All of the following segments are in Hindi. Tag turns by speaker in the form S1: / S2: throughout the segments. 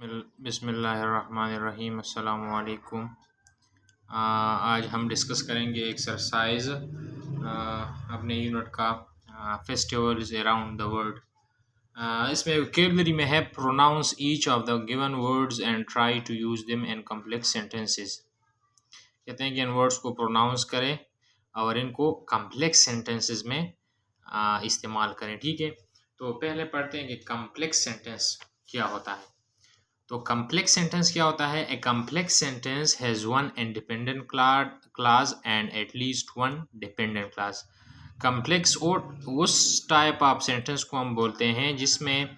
S1: बिस्मिल्लाहिर्रहमानिर्रहीम अस्सलामु अलैकुम। आज हम डिस्कस करेंगे एक्सरसाइज अपने यूनिट का फेस्टिवल्स अराउंड द वर्ल्ड। इसमें वोकैबुलरी में है pronounce each of the given words and try to use them in complex sentences. कहते हैं कि इन वर्ड्स को प्रोनाउंस करें और इनको कम्प्लेक्स सेंटेंसेस में इस्तेमाल करें। ठीक है, तो पहले पढ़ते हैं कि कम्प्लेक्स सेंटेंस क्या होता है। तो कम्प्लेक्स सेंटेंस क्या होता है? ए complex sentence has one independent clause and at least one dependent clause. Complex उस टाइप ऑफ सेंटेंस को हम बोलते हैं जिसमें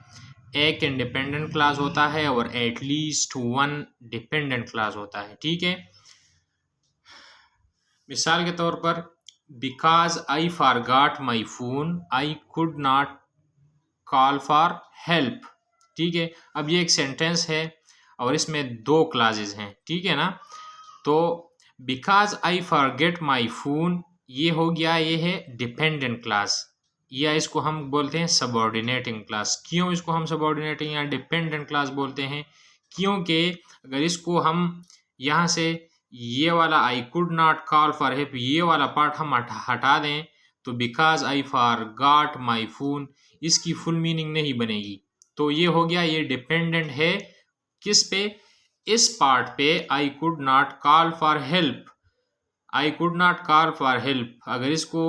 S1: एक इंडिपेंडेंट क्लाज होता है और एटलीस्ट वन डिपेंडेंट क्लाज होता है। ठीक है, मिसाल के तौर पर because I forgot my phone I could not call for help. ठीक है, अब ये एक सेंटेंस है और इसमें दो क्लासेस हैं। ठीक है ना, तो because I forget my phone ये हो गया, ये है डिपेंडेंट क्लास, या इसको हम बोलते हैं सबऑर्डिनेटिंग क्लास। क्यों इसको हम सबऑर्डिनेटिंग या डिपेंडेंट क्लास बोलते हैं? क्योंकि अगर इसको हम यहाँ से ये वाला I could not call for help ये वाला पार्ट हम हटा दें तो because I forgot my phone इसकी फुल मीनिंग नहीं बनेगी। तो ये हो गया, ये डिपेंडेंट है किस पे? इस पार्ट पे, I could not call for help. I could not call for help अगर इसको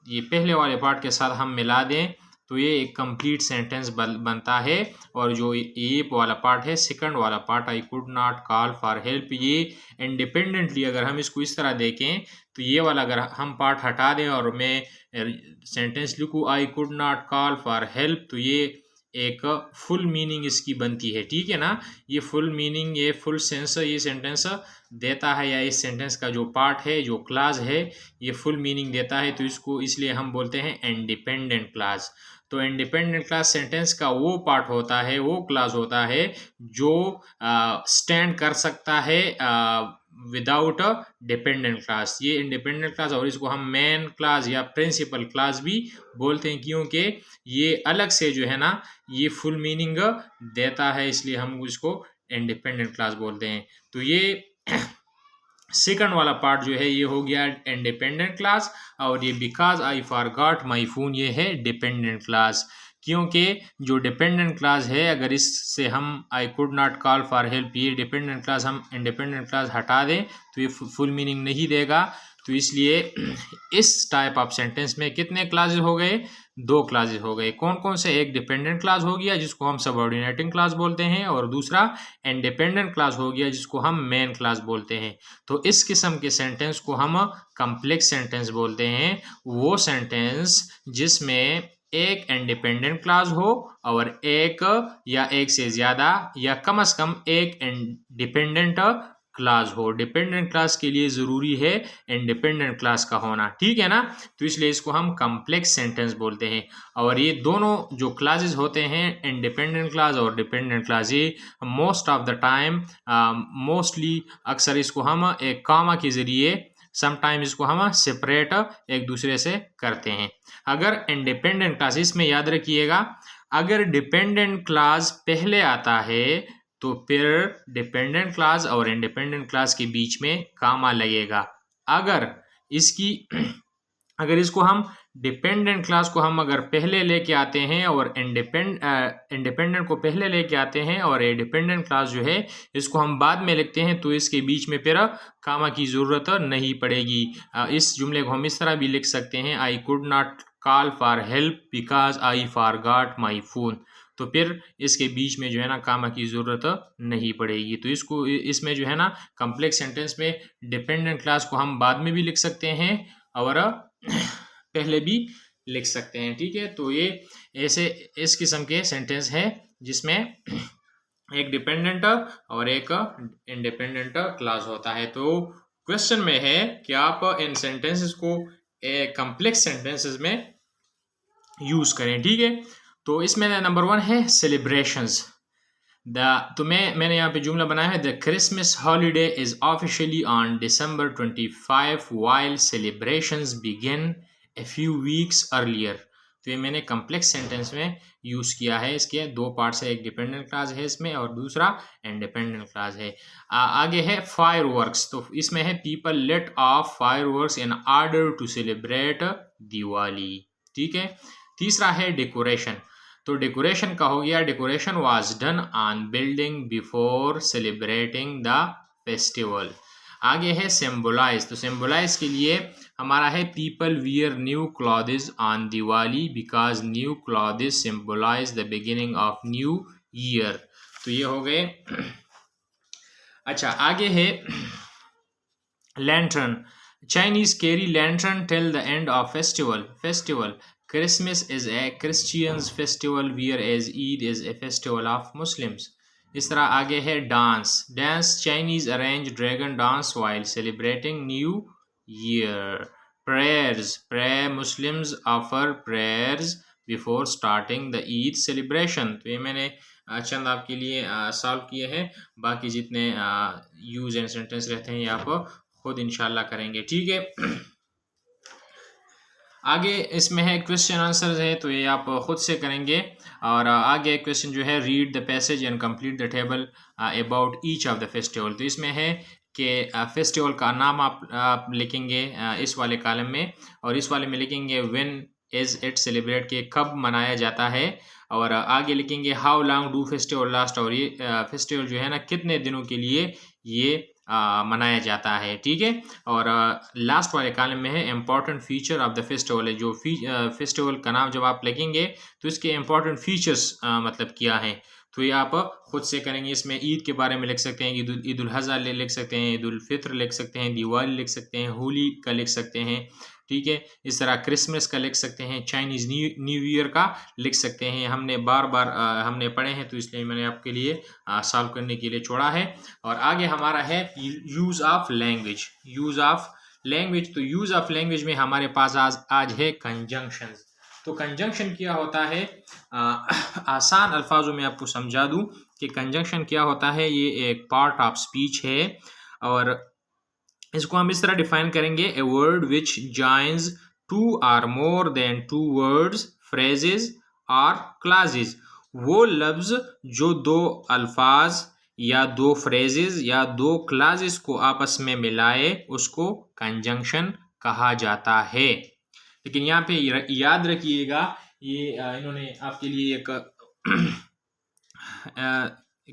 S1: ये पहले वाले पार्ट के साथ हम मिला दें तो ये एक कंप्लीट सेंटेंस बनता है। और जो ये वाला पार्ट है, सेकंड वाला part, I could not call for help, ये इंडिपेंडेंटली अगर हम इसको इस तरह देखें तो ये वाला अगर हम पार्ट हटा दें और मैं सेंटेंस लिखूँ I could not call for help, तो ये एक फुल मीनिंग इसकी बनती है। ठीक है ना, ये फुल मीनिंग, ये फुल सेंस ये सेंटेंस देता है, या इस सेंटेंस का जो पार्ट है, जो क्लास है, ये फुल मीनिंग देता है। तो इसको इसलिए हम बोलते हैं इंडिपेंडेंट क्लास। तो इंडिपेंडेंट क्लास सेंटेंस का वो पार्ट होता है, वो क्लास होता है जो स्टैंड कर सकता है विदाउट अ डिपेंडेंट क्लास। ये इंडिपेंडेंट क्लास, और इसको हम मेन क्लास या प्रिंसिपल क्लास भी बोलते हैं क्योंकि ये अलग से जो है ना ये फुल मीनिंग देता है, इसलिए हम इसको इंडिपेंडेंट क्लास बोलते हैं। तो ये सेकंड वाला पार्ट जो है ये हो गया इंडिपेंडेंट क्लास, और ये because I forgot my phone ये है डिपेंडेंट क्लास। क्योंकि जो डिपेंडेंट क्लास है, अगर इससे हम I could not call for help ये डिपेंडेंट क्लास हम इंडिपेंडेंट क्लास हटा दें तो ये फुल मीनिंग नहीं देगा। तो इसलिए इस टाइप ऑफ सेंटेंस में कितने क्लासेस हो गए? दो क्लासेस हो गए। कौन कौन से? एक डिपेंडेंट क्लास हो गया जिसको हम सबऑर्डिनेटिंग क्लास बोलते हैं, और दूसरा इंडिपेंडेंट क्लास हो गया जिसको हम मेन क्लास बोलते हैं। तो इस किस्म के सेंटेंस को हम कम्प्लेक्स सेंटेंस बोलते हैं। वो सेंटेंस जिसमें एक इंडिपेंडेंट क्लास हो और एक या एक से ज़्यादा या कम से कम एक डिपेंडेंट क्लास हो। डिपेंडेंट क्लास के लिए ज़रूरी है इंडिपेंडेंट क्लास का होना। ठीक है ना, तो इसलिए इसको हम कम्प्लेक्स सेंटेंस बोलते हैं। और ये दोनों जो क्लासेस होते हैं, इंडिपेंडेंट क्लास और डिपेंडेंट क्लास, ये most of the time mostly अक्सर इसको हम एक कामा के ज़रिए, समटाइम इसको हम सेपरेट एक दूसरे से करते हैं। अगर इंडिपेंडेंट क्लास, इसमें याद रखिएगा, अगर डिपेंडेंट क्लास पहले आता है तो फिर डिपेंडेंट क्लास और इंडिपेंडेंट क्लास के बीच में कामा लगेगा। अगर इसको हम डिपेंडेंट क्लास को हम अगर पहले लेके आते हैं और इंडिपेंडेंट को पहले लेके आते हैं और ये डिपेंडेंट क्लास जो है इसको हम बाद में लिखते हैं तो इसके बीच में फिर कामा की ज़रूरत नहीं पड़ेगी। इस जुमले को हम इस तरह भी लिख सकते हैं, I could not call for help because I forgot my phone. तो फिर इसके बीच में जो है ना कामा की ज़रूरत नहीं पड़ेगी। तो इसको इसमें जो है ना कम्प्लेक्स सेंटेंस में डिपेंडेंट क्लास को हम बाद में भी लिख सकते हैं और पहले भी लिख सकते हैं। ठीक है, तो ये ऐसे इस किस्म के सेंटेंस है जिसमें एक डिपेंडेंट और एक इंडिपेंडेंट क्लास होता है। तो क्वेश्चन में है कि आप इन सेंटेंसेस को कम्प्लेक्स सेंटेंसेस में यूज करें। ठीक है, तो इसमें नंबर 1 है सेलिब्रेशंस। तो मैंने यहाँ पे जुमला बनाया है, the Christmas holiday is officially on December 25 while celebrations begin a few weeks earlier। तो ये मैंने कम्प्लेक्स सेंटेंस में यूज़ किया है। इसके दो पार्ट्स है, एक डिपेंडेंट क्लॉज है इसमें और दूसरा इंडिपेंडेंट क्लॉज है। आगे है फायरवर्क्स, तो इसमें है people let off fireworks in order to celebrate Diwali. ठीक है। तीसरा है डेकोरेशन, तो डेकोरेशन का हो गया decoration was done on building before celebrating the festival. आगे है सिम्बोलाइज, तो सिम्बोलाइज के लिए हमारा है people wear new clothes on Diwali because new clothes symbolise the beginning of new year. तो ये हो गए। अच्छा, आगे है lantern, Chinese carry lantern till the end of festival. Christmas is a Christian's festival whereas Eid is a festival of Muslims. इस तरह आगे है dance, Chinese arrange dragon dance while celebrating New Year. Pray Muslims offer prayers before starting the Eid celebration. तो ये मैंने चंद आपके लिए सॉल्व किए हैं, बाकी जितने यूज एंड सेंटेंस रहते हैं ये आप खुद इंशाल्लाह करेंगे। ठीक है। आगे इसमें है क्वेश्चन आंसर है, तो ये आप खुद से करेंगे। और आगे क्वेश्चन जो है read the passage and complete the table about each of the festival. तो इसमें है कि फेस्टिवल का नाम आप लिखेंगे इस वाले कॉलम में, और इस वाले में लिखेंगे व्हेन इज इट सेलिब्रेट, के कब मनाया जाता है। और आगे लिखेंगे how long do festival last, और ये फेस्टिवल जो है ना कितने दिनों के लिए ये मनाया जाता है। ठीक है। और लास्ट वाले कॉलम में है important feature of the festival, है जो फेस्टिवल का नाम जब आप लिखेंगे तो इसके इम्पॉर्टेंट फीचर्स मतलब क्या है, तो ये आप खुद से करेंगे। इसमें ईद के बारे में लिख सकते हैं, ईद उल अज़हा लिख सकते हैं, ईद उल फित्र लिख सकते हैं, दिवाली लिख सकते हैं, होली का लिख सकते हैं। ठीक है। इस तरह क्रिसमस का लिख सकते हैं, चाइनीज़ न्यू ईयर का लिख सकते हैं। हमने बार बार हमने पढ़े हैं, तो इसलिए मैंने आपके लिए सॉल्व करने के लिए छोड़ा है। और आगे हमारा है यूज़ ऑफ लैंग्वेज। तो यूज़ ऑफ लैंग्वेज में हमारे पास आज है कंजंक्शन। तो कंजंक्शन क्या होता है, आसान अल्फाजों में आपको समझा दूं कि कंजंक्शन क्या होता है। ये एक पार्ट ऑफ स्पीच है, और इसको हम इस तरह डिफाइन करेंगे, a word which joins two or more than two words, phrases और क्लासेस। वो लफ्ज जो दो अल्फाज या दो फ्रेजेस या दो क्लासेस को आपस में मिलाए उसको कंजंक्शन कहा जाता है। लेकिन यहाँ पे याद रखिएगा, ये इन्होंने आपके लिए एक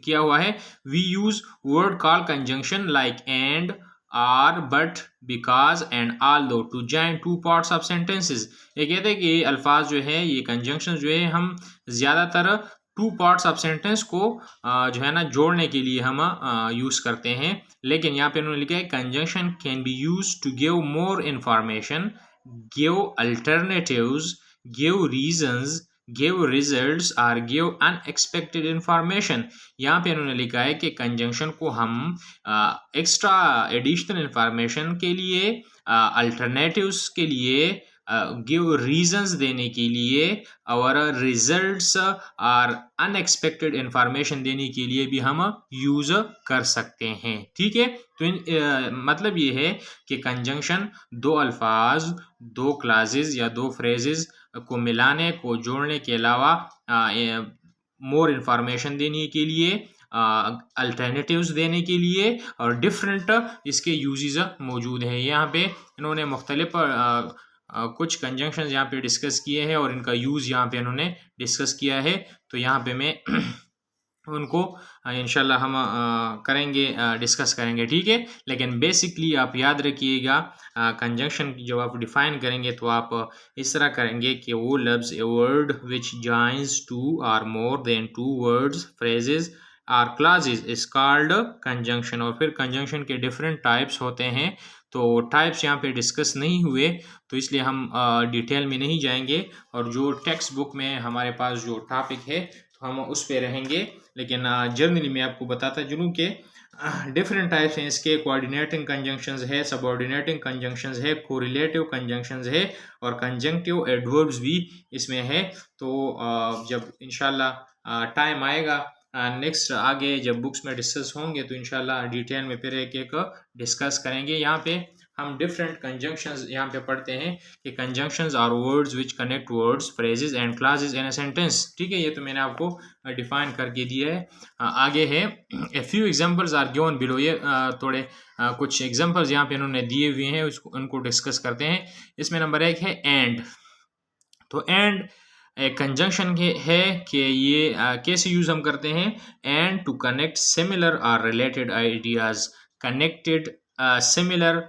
S1: किया हुआ है, we use word call conjunction like and, or, but, because and although to join two parts of sentences. ये कहते हैं कि ये अल्फाज जो है, ये कंजंक्शन जो है, हम ज़्यादातर टू पार्ट्स ऑफ सेंटेंस को जो है ना जोड़ने के लिए हम यूज़ करते हैं। लेकिन यहाँ पे उन्होंने लिखा है conjunction can be use to give more information, give alternatives, give reasons, give results और give unexpected information। यहाँ पे उन्होंने लिखा है कि कंजंक्शन को हम एक्स्ट्रा एडिशनल इंफॉर्मेशन के लिए, अल्टरनेटिव्स के लिए, गिव रीजंस देने के लिए और रिजल्ट्स और अनएक्सपेक्टेड इंफॉर्मेशन देने के लिए भी हम यूज़ कर सकते हैं। ठीक है। तो मतलब ये है कि कंजंक्शन दो अल्फाज, दो क्लासेस या दो फ्रेजेस को मिलाने, को जोड़ने के अलावा मोर इंफॉर्मेशन देने के लिए, अल्टरनेटिव्स देने के लिए और डिफरेंट इसके यूजेस मौजूद हैं। यहाँ पे इन्होंने मुख्तलिफ कुछ कंजंक्शंस यहाँ पे डिस्कस किए हैं और इनका यूज़ यहाँ पे इन्होंने डिस्कस किया है। तो यहाँ पे मैं उनको इंशाल्लाह हम करेंगे, डिस्कस करेंगे। ठीक है। लेकिन बेसिकली आप याद रखिएगा, कंजंक्शन जब आप डिफाइन करेंगे तो आप इस तरह करेंगे कि वो लफ्ज़, a word which joins two or more than two words, phrases or clauses is called conjunction. और फिर कंजंक्शन के डिफरेंट टाइप्स होते हैं, तो टाइप्स यहाँ पे डिस्कस नहीं हुए, तो इसलिए हम डिटेल में नहीं जाएंगे। और जो टेक्स्ट बुक में हमारे पास जो टॉपिक है तो हम उस पे रहेंगे। लेकिन जनरली मैं आपको बताता चलूँ कि डिफरेंट टाइप्स हैं इसके। कोऑर्डिनेटिंग कंजंक्शंस है, सबऑर्डिनेटिंग कंजंक्शंस है, कोरिलेटिव कंजंक्शंस है और कंजंक्टिव एडवर्ब्स भी इसमें है। तो जब इंशाल्लाह टाइम आएगा नेक्स्ट आगे जब बुक्स में डिस्कस होंगे तो इंशाल्लाह डिटेल में फिर एक एक डिस्कस करेंगे। यहाँ पे हम डिफरेंट कंजंक्शंस यहाँ पे पढ़ते हैं कि conjunctions are words which connect words phrases and clauses in a sentence. ठीक है, ये तो मैंने आपको डिफाइन करके दिया है। आगे है a few examples are given below. ये थोड़े कुछ एग्जांपल्स यहाँ पे इन्होंने दिए हुए हैं, उसको उनको डिस्कस करते हैं। इसमें नंबर 1 है एंड। तो एंड एक कंजंक्शन के है कि ये कैसे यूज हम करते हैं, एंड टू कनेक्ट सिमिलर और रिलेटेड आइडियाज। कनेक्टेड सिमिलर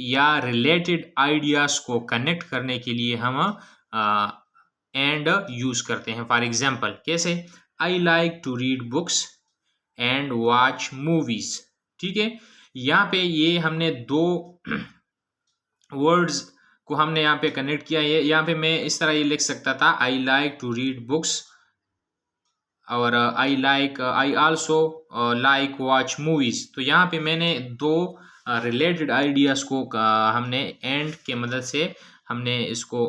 S1: या रिलेटेड आइडियाज को कनेक्ट करने के लिए हम एंड यूज करते हैं। फॉर एग्जाम्पल कैसे, I like to read books and watch movies. ठीक है, यहाँ पे ये हमने दो वर्ड्स को हमने यहाँ पे कनेक्ट किया। ये यहाँ पे मैं इस तरह ये लिख सकता था, I like to read books और I also like watch movies. तो यहाँ पे मैंने दो रिलेटेड आइडियाज को हमने एंड के मदद से हमने इसको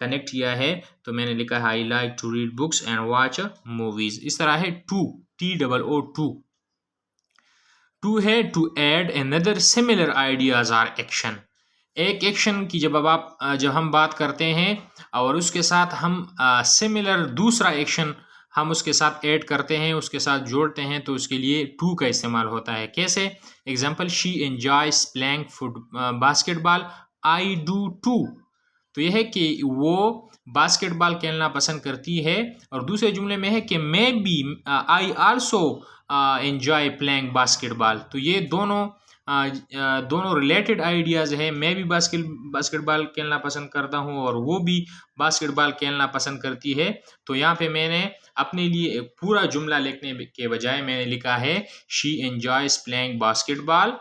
S1: कनेक्ट किया है। तो मैंने लिखा है I like to read books and watch movies. इस तरह है टू, TOO टू है to add another similar ideas or action. एक एक्शन की जब हम बात करते हैं और उसके साथ हम सिमिलर दूसरा एक्शन हम उसके साथ ऐड करते हैं, उसके साथ जोड़ते हैं, तो उसके लिए टू का इस्तेमाल होता है। कैसे, example she enjoys playing basketball, I do too. तो यह है कि वो बास्केटबॉल खेलना पसंद करती है, और दूसरे जुमले में है कि मैं भी, I also enjoy playing basketball. तो ये दोनों रिलेटेड आइडियाज़ है। मैं भी बास्केटबॉल खेलना पसंद करता हूँ और वो भी बास्केटबॉल खेलना पसंद करती है। तो यहाँ पे मैंने अपने लिए एक पूरा जुमला लिखने के बजाय मैंने लिखा है शी एंजॉयज प्लेइंग बास्केटबॉल,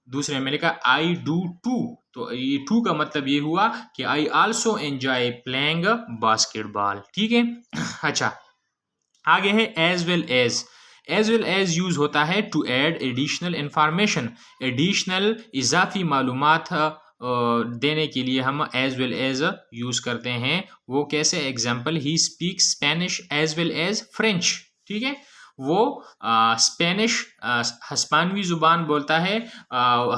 S1: दूसरे में लिखा आई डू टू। तो ये टू का मतलब ये हुआ कि I also enjoy playing basketball. ठीक है, अच्छा आगे है एज वेल एज यूज होता है to add additional information. Additional इजाफी मालूमात देने के लिए हम एज वेल एज यूज करते हैं। वो कैसे, example he speak Spanish as well as French. ठीक है, वो स्पेनिश हस्पानवी ज़ुबान बोलता है,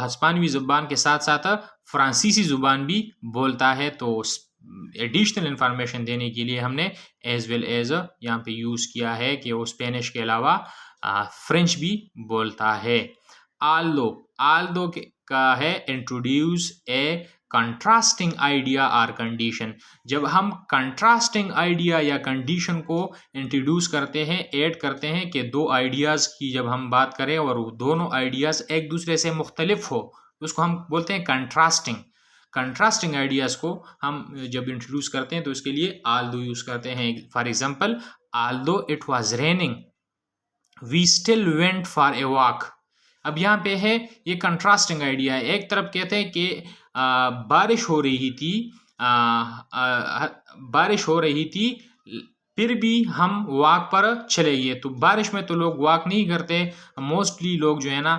S1: हस्पानवी ज़ुबान के साथ साथ फ्रांसीसी ज़ुबान भी बोलता है। तो एडिशनल इंफॉर्मेशन देने के लिए हमने एज वेल एज यहाँ पे यूज़ किया है कि वो स्पेनिश के अलावा फ्रेंच भी बोलता है। आल्दो का है इंट्रोड्यूस ए कंट्रास्टिंग आइडिया और कंडीशन। जब हम कंट्रास्टिंग आइडिया या कंडीशन को इंट्रोड्यूस करते हैं, ऐड करते हैं कि दो आइडियाज़ की जब हम बात करें और दोनों आइडियाज़ एक दूसरे से मुख्तलिफ हो, उसको हम बोलते हैं कंट्रास्टिंग आइडियाज़ को हम जब इंट्रोड्यूस करते हैं तो इसके लिए आल्दो यूज़ करते हैं। For example, although it was raining we still went for a walk. अब यहाँ पे है ये कंट्रास्टिंग आइडिया है। एक तरफ कहते हैं कि बारिश हो रही थी फिर भी हम वॉक पर चले गए। तो बारिश में तो लोग वॉक नहीं करते, मोस्टली लोग जो है ना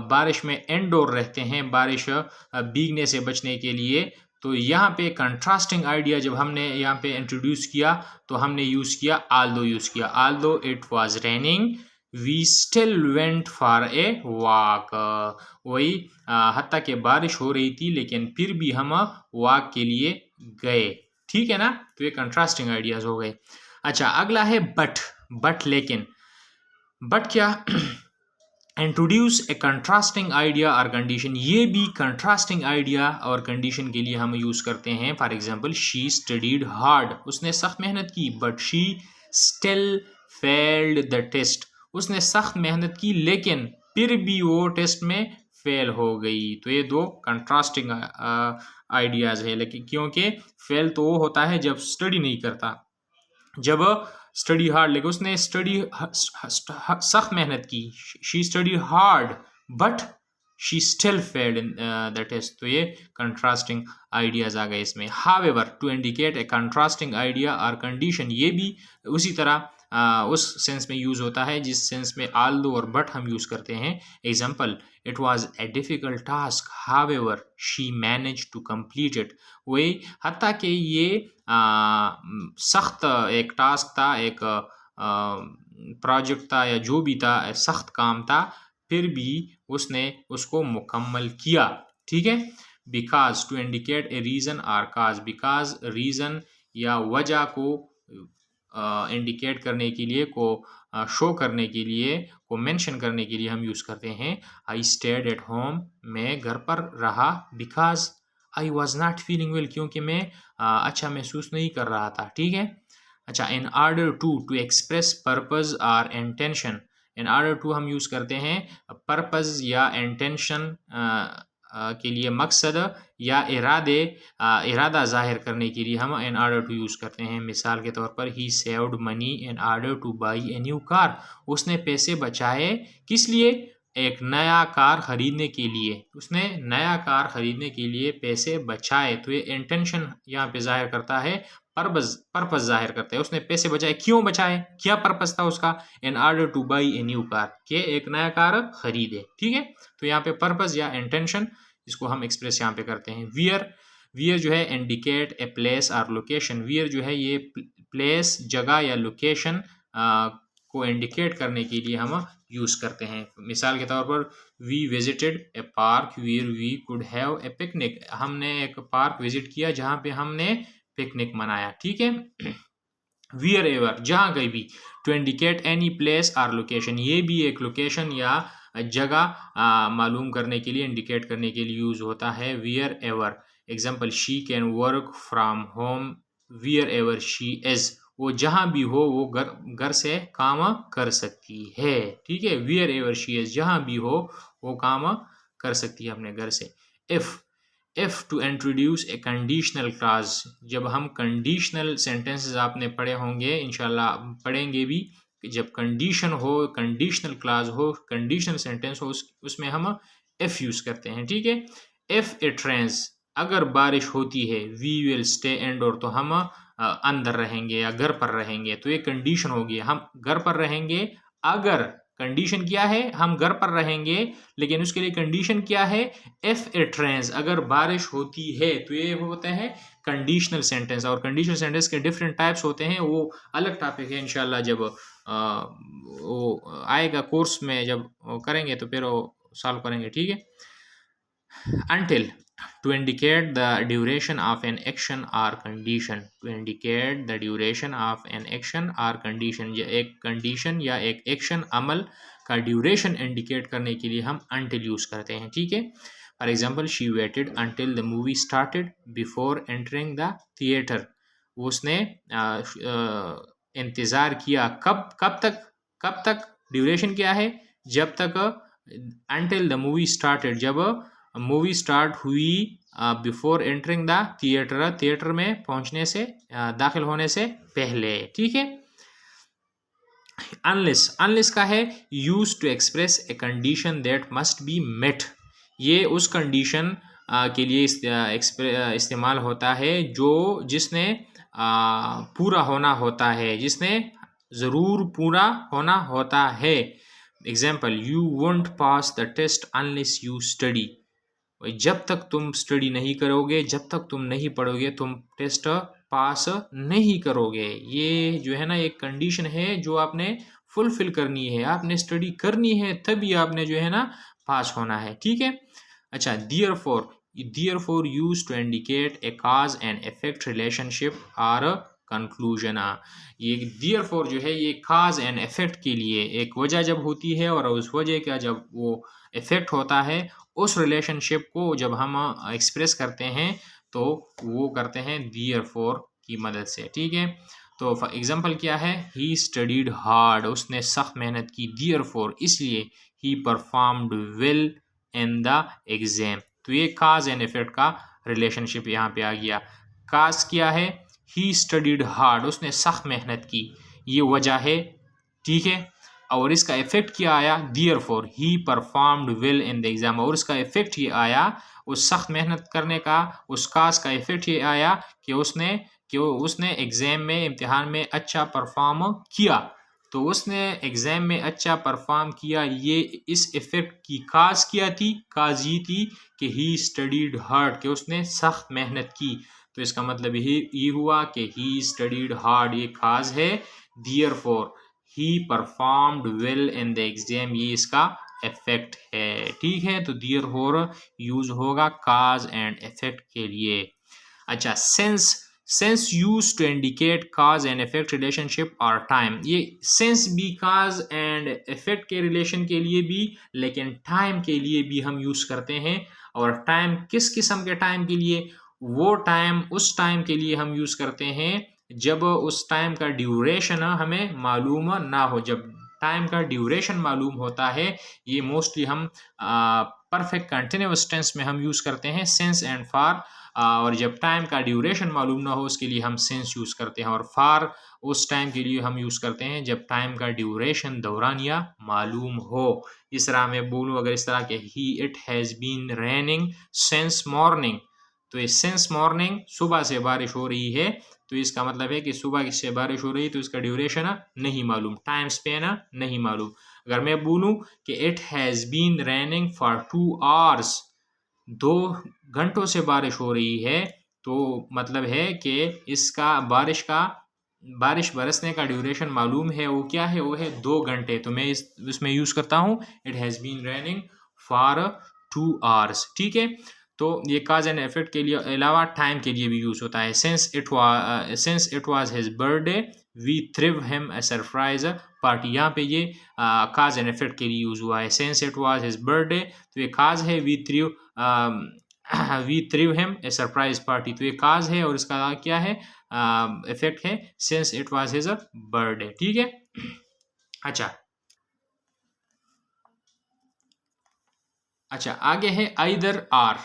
S1: बारिश में इंडोर रहते हैं, बारिश भीगने से बचने के लिए। तो यहाँ पे कंट्रास्टिंग आइडिया जब हमने यहाँ पे इंट्रोड्यूस किया तो हमने यूज़ किया although it was raining we still went for a walk. वही हत्ता कि बारिश हो रही थी लेकिन फिर भी हम वॉक के लिए गए। ठीक है ना, तो ये कंट्रास्टिंग आइडियाज हो गए। अच्छा अगला है बट लेकिन। बट क्या, इंट्रोड्यूस ए कंट्रास्टिंग आइडिया और कंडीशन। ये भी कंट्रास्टिंग आइडिया और कंडीशन के लिए हम यूज़ करते हैं। For example, she studied hard, उसने सख्त मेहनत की, but she still failed the test, उसने सख्त मेहनत की लेकिन फिर भी वो टेस्ट में फेल हो गई। तो ये दो कंट्रास्टिंग आइडियाज़ है। लेकिन क्योंकि फेल तो वो होता है जब स्टडी नहीं करता, जब स्टडी हार्ड, लेकिन उसने सख्त मेहनत की, she study hard but she still failed in the test. तो ये कंट्रास्टिंग आइडियाज़ आ गए इसमें। However to indicate a contrasting idea और कंडीशन, ये भी उसी तरह उस सेंस में यूज़ होता है जिस सेंस में आल्दो और बट हम यूज़ करते हैं। Example, it was a difficult task however she manage to complete it. वही हत्ता कि ये सख्त एक टास्क था, एक प्रोजेक्ट था या जो भी था, सख्त काम था, फिर भी उसने उसको मुकम्मल किया। ठीक है, because to indicate a reason or cause, because reason या वजह को इंडिकेट करने के लिए, को शो करने के लिए, को मेंशन करने के लिए हम यूज़ करते हैं आई स्टेड एट होम, मैं घर पर रहा, because I was not feeling well, क्योंकि मैं अच्छा महसूस नहीं कर रहा था। ठीक है। अच्छा, in order to express purpose और इंटेंशन, इन आर्डर टू हम यूज़ करते हैं पर्पज या इंटेंशन के लिए, मकसद या इरादा ज़ाहिर करने के लिए हम इन आर्डर टू यूज़ करते हैं। मिसाल के तौर पर he saved money in order to buy a new car, उसने पैसे बचाए किस लिए, एक नया कार ख़रीदने के लिए, उसने नया कार ख़रीदने के लिए पैसे बचाए। तो ये इंटेंशन यहाँ पे ज़ाहिर करता है, पर्पस ज़ाहिर करता है, उसने पैसे बचाए, क्यों बचाए, क्या पर्पस था उसका, इन order to buy a new car, के एक नया कार खरीदे। ठीक है। तो यहाँ पे पर्पस या इंटेंशन, इसको हम एक्सप्रेस यहाँ पे करते हैं। वियर जो है इंडिकेट ए प्लेस और लोकेशन, वियर जो है ये प्लेस, जगह या लोकेशन को इंडिकेट करने के लिए हम यूज़ करते हैं। मिसाल के तौर पर we visited a park where we could have a picnic, हमने एक पार्क विजिट किया जहाँ पे हमने पिकनिक मनाया। ठीक है। वियर एवर, जहाँ कहीं भी। टू इंडिकेट एनी प्लेस और लोकेशन, ये भी एक लोकेशन या जगह मालूम करने के लिए, इंडिकेट करने के लिए यूज़ होता है wear ever. Example, she can work from home wear ever she is, वो जहाँ भी हो वो घर से काम कर सकती है। ठीक है। वियर एवर शी इज़, जहाँ भी हो वो काम कर सकती है अपने घर से। If two introduce A conditional clause, जब हम कंडीशनल सेंटेंसेस आपने पढ़े होंगे, इंशाल्लाह पढ़ेंगे भी, जब कंडीशन हो, कंडीशनल क्लॉज हो, कंडीशनल सेंटेंस हो, उसमें हम इफ़ यूज़ करते हैं। ठीक है। इफ़ इट रेन्स, अगर बारिश होती है, वी विल स्टे इंडोर, तो हम अंदर रहेंगे या घर पर रहेंगे। तो ये कंडीशन होगी, हम घर पर रहेंगे अगर, कंडीशन क्या है, हम घर पर रहेंगे, लेकिन उसके लिए कंडीशन क्या है, इफ इट रेन्स, अगर बारिश होती है। तो ये होते हैं कंडीशनल सेंटेंस, और कंडीशनल सेंटेंस के डिफरेंट टाइप्स होते हैं, वो अलग टॉपिक है, इंशाल्लाह जब वो आएगा कोर्स में, जब करेंगे तो फिर वो सॉल्व करेंगे। ठीक है। Until, to indicate the duration of an action or condition, to indicate the duration of an action or condition, या एक कंडीशन या एक एक्शन, अमल का ड्यूरेशन इंडिकेट करने के लिए हम until यूज़ करते हैं। ठीक है। For example, she weighted until the movie started before entering the theater, उसने इंतज़ार किया, कब तक ड्यूरेशन क्या है, जब तक, until the movie started, जब मूवी स्टार्ट हुई, before entering the theatre, theatre में पहुंचने से, दाखिल होने से पहले। ठीक है। अनलेस का है use to express a condition that must be met, ये उस कंडीशन के लिए इस्तेमाल होता है जिसने पूरा होना होता है, जिसने ज़रूर पूरा होना होता है। Example, you won't pass the test unless you study, जब तक तुम स्टडी नहीं करोगे, जब तक तुम नहीं पढ़ोगे, तुम टेस्ट पास नहीं करोगे। ये जो है ना, एक कंडीशन है जो आपने फुलफिल करनी है, आपने स्टडी करनी है, तभी आपने जो है ना पास होना है। ठीक है। अच्छा, therefore use to indicate a cause and effect relationship और कंक्लूजन। ये देयरफॉर जो है, ये काज एंड इफेक्ट के लिए, एक वजह जब होती है और उस वजह का जब वो इफेक्ट होता है, उस रिलेशनशिप को जब हम एक्सप्रेस करते हैं तो वो करते हैं देयरफॉर की मदद से। ठीक है। तो फॉर एग्जांपल क्या है, ही स्टडीड हार्ड, उसने सख्त मेहनत की, देयरफॉर इसलिए, ही performed well in the exam. तो ये काज एंड इफेक्ट का रिलेशनशिप यहाँ पे आ गया। काज क्या है, ही स्टडीड हार्ड, उसने सख्त मेहनत की, ये वजह है। ठीक है। और इसका इफेक्ट क्या आया, therefore he performed well in the exam, और इसका इफेक्ट ये आया, उस सख्त मेहनत करने का, उस काज का इफेक्ट ये आया कि उसने एग्जाम में, इम्तिहान में अच्छा परफॉर्म किया। तो उसने एग्जाम में अच्छा परफॉर्म किया, ये इस इफेक्ट की काज क्या थी, काज ये थी कि ही स्टडीड हार्ड, कि उसने सख्त मेहनत की। तो इसका मतलब ये हुआ कि ही स्टडीड हार्ड, ये काज है। Therefore he performed well in the exam, ये इसका इफेक्ट है, ठीक है। तो देयरफॉर यूज होगा काज एंड इफेक्ट के लिए। अच्छा, since use to indicate cause and effect relationship और टाइम। ये सेंस भी काज एंड इफेक्ट के रिलेशन के लिए भी, लेकिन टाइम के लिए भी हम यूज करते हैं। और टाइम किस किस्म के टाइम के लिए? वो टाइम, उस टाइम के लिए हम यूज करते हैं जब उस टाइम का ड्यूरेशन हमें मालूम ना हो। जब टाइम का ड्यूरेशन मालूम होता है, ये मोस्टली हम परफेक्ट कंटिन्यूअस टेंस में हम यूज करते हैं सेंस एंड फार। और जब टाइम का ड्यूरेशन मालूम ना हो, उसके लिए हम सेंस यूज करते हैं। और फार उस टाइम के लिए हम यूज करते हैं जब टाइम का ड्यूरेशन दौरानिया मालूम हो। इस तरह मैं बोलूँ अगर इस तरह के, ही it has been raining since morning, तो ये सिंस मॉर्निंग सुबह से बारिश हो रही है, तो इसका मतलब है कि सुबह से बारिश हो रही है, तो इसका ड्यूरेशन नहीं मालूम, टाइम स्पेन नहीं मालूम। अगर मैं बोलूँ कि it has been raining for 2 hours, 2 घंटों से बारिश हो रही है, तो मतलब है कि इसका बारिश बरसने का ड्यूरेशन मालूम है, वो क्या है? वो है 2 घंटे। तो मैं इसमें यूज़ करता हूँ it has been raining for 2 hours, ठीक है। तो ये काज एंड इफेक्ट के लिए अलावा टाइम के लिए भी यूज़ होता है। Since it was his birthday we threw him a surprise party. यहाँ पे ये काज एंड इफेक्ट के लिए यूज़ हुआ है। Since it was his birthday, तो ये काज है। We threw him a surprise party, तो ये काज है और इसका क्या है? इफेक्ट है since it was his birthday, ठीक है। अच्छा अच्छा, आगे है आइदर आर।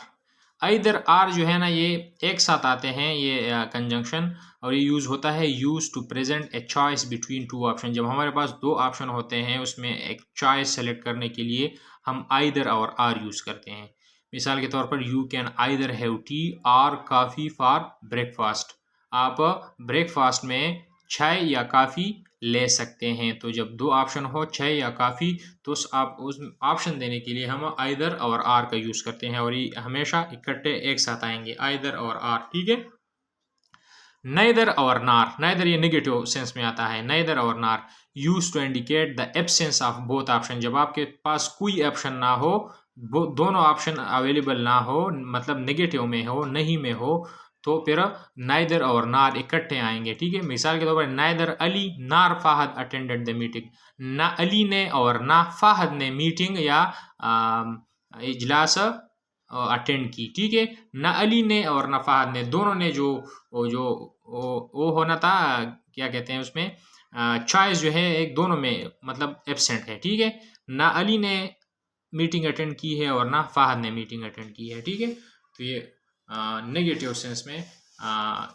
S1: आइदर आर जो है ना, ये एक साथ आते हैं, ये कंजंक्शन, और ये यूज़ होता है use to present a choice between two option. जब हमारे पास 2 ऑप्शन होते हैं, उसमें एक चॉइस सेलेक्ट करने के लिए हम आइदर और आर यूज़ करते हैं। मिसाल के तौर पर, you can either have T और कॉफ़ी फॉर ब्रेकफास्ट। आप ब्रेकफास्ट में चाय या कॉफ़ी ले सकते हैं। तो जब 2 ऑप्शन हो, चाय या कॉफ़ी, तो आप उस ऑप्शन देने के लिए हम आइदर और आर का यूज़ करते हैं, और ये हमेशा इकट्ठे एक साथ आएंगे, आइदर और आर, ठीक है। नाइदर और नार, नाइदर ये नेगेटिव सेंस में आता है। नाइदर और nor use to indicate the absence of both option. जब आपके पास कोई ऑप्शन ना हो, दोनों ऑप्शन अवेलेबल ना हो, मतलब नेगेटिव में हो, नहीं में हो, तो फिर नाइदर और नार इकट्ठे आएंगे, ठीक है। मिसाल के तौर पर, नाइदर अली नार फाहद अटेंडेड द मीटिंग। ना अली ने और ना फाहद ने मीटिंग या इजलास अटेंड की, ठीक है। ना अली ने और ना फाहद ने, दोनों ने वो होना था, क्या कहते हैं उसमें, चॉइस जो है एक दोनों में मतलब एब्सेंट है, ठीक है। ना अली ने मीटिंग अटेंड की है और ना फाहद ने मीटिंग अटेंड की है, ठीक है। तो ये नेगेटिव सेंस में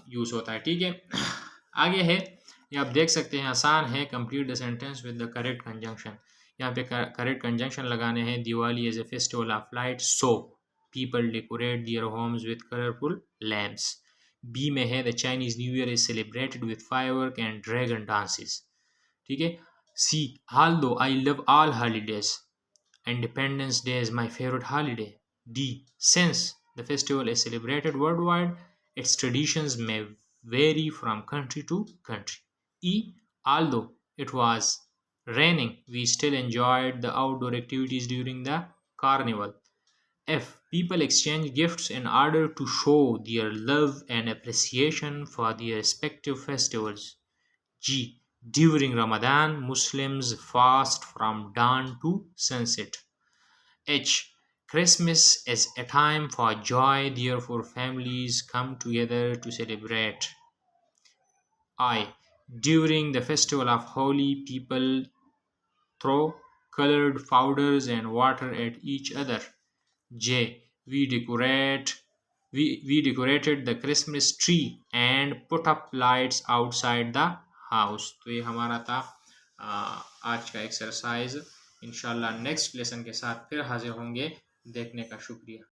S1: यूज होता है, ठीक है। आगे है, ये आप देख सकते हैं, आसान है। Complete the sentence with the correct conjunction. यहाँ पे करेक्ट कंजंक्शन लगाने हैं। Diwali is a festival of light, so people decorate their homes with colourful lamps. B में है, the Chinese New Year is celebrated with firework and dragon dances, ठीक है। See, although I love all holidays, Independence Day is my favorite holiday. D. Since the festival is celebrated worldwide, its traditions may vary from country to country. E. Although it was raining, we still enjoyed the outdoor activities during the carnival. F. People exchange gifts in order to show their love and appreciation for their respective festivals. G. During Ramadan, Muslims fast from dawn to sunset. H. Christmas is a time for joy, therefore, families come together to celebrate. I. During the festival of Holi, people throw colored powders and water at each other. J. We decorated the Christmas tree and put up lights outside the house. तो ये हमारा था आज का एक्सरसाइज। इंशाल्लाह नेक्स्ट लेसन के साथ फिर हाजिर होंगे। देखने का शुक्रिया।